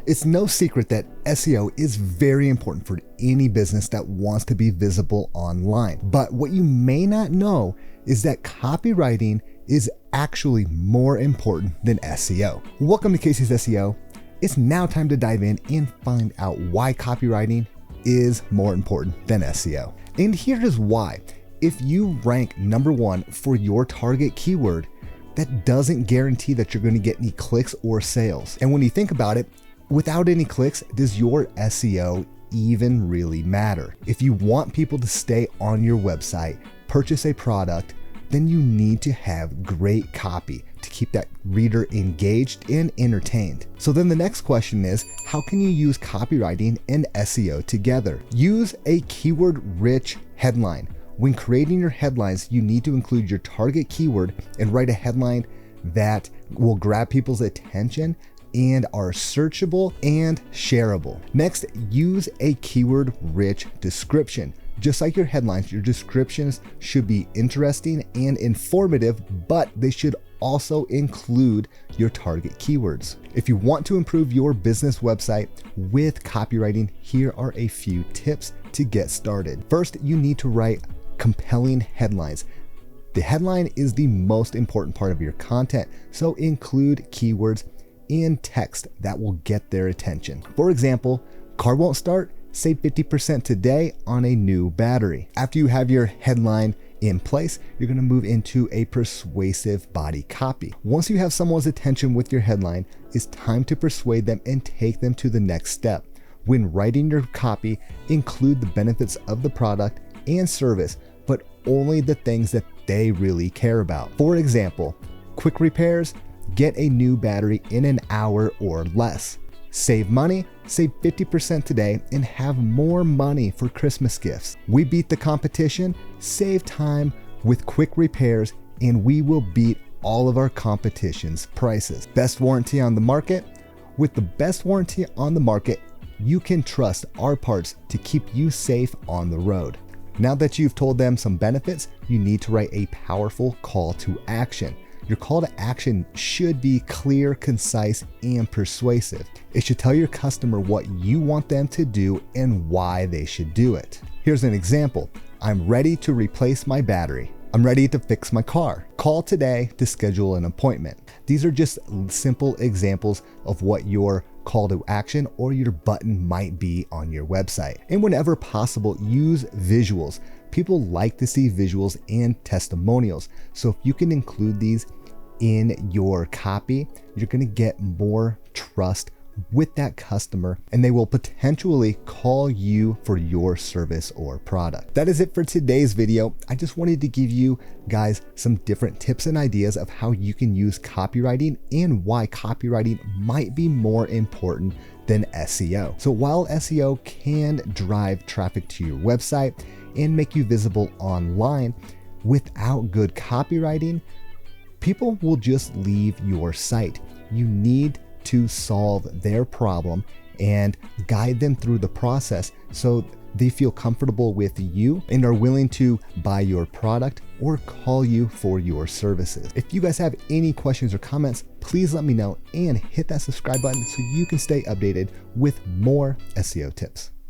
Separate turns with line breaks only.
It's no secret that SEO is very important for any business that wants to be visible online. But what you may not know is that copywriting is actually more important than SEO. Welcome to Casey's SEO. It's now time to dive in and find out why copywriting is more important than SEO. And here is why. If you rank number one for your target keyword, that doesn't guarantee that you're going to get any clicks or sales. And when you think about it, without any clicks, does your SEO even really matter? If you want people to stay on your website, purchase a product, then you need to have great copy to keep that reader engaged and entertained. So then the next question is, how can you use copywriting and SEO together? Use a keyword-rich headline. When creating your headlines, you need to include your target keyword and write a headline that will grab people's attention and are searchable and shareable. Next, use a keyword-rich description. Just like your headlines, your descriptions should be interesting and informative, but they should also include your target keywords. If you want to improve your business website with copywriting, here are a few tips to get started. First, you need to write compelling headlines. The headline is the most important part of your content, so include keywords and text that will get their attention. For example, car won't start, save 50% today on a new battery. After you have your headline in place, you're going to move into a persuasive body copy. Once you have someone's attention with your headline, it's time to persuade them and take them to the next step. When writing your copy, include the benefits of the product and service, but only the things that they really care about. For example, quick repairs, get a new battery in an hour or less. Save money, save 50% today and have more money for Christmas gifts. We beat the competition, save time with quick repairs, and we will beat all of our competition's prices. Best warranty on the market. With the best warranty on the market, you can trust our parts to keep you safe on the road. Now that you've told them some benefits, you need to write a powerful call to action. Your call to action should be clear, concise, and persuasive. It should tell your customer what you want them to do and why they should do it. Here's an example. I'm ready to replace my battery. I'm ready to fix my car. Call today to schedule an appointment. These are just simple examples of what your call to action or your button might be on your website. And whenever possible, use visuals. People like to see visuals and testimonials. So if you can include these in your copy, you're going to get more trust with that customer and they will potentially call you for your service or product. That is it for today's video. I just wanted to give you guys some different tips and ideas of how you can use copywriting and why copywriting might be more important than SEO. So while SEO can drive traffic to your website and make you visible online, without good copywriting, people will just leave your site. You need to solve their problem and guide them through the process so they feel comfortable with you and are willing to buy your product or call you for your services. If you guys have any questions or comments, please let me know and hit that subscribe button so you can stay updated with more SEO tips.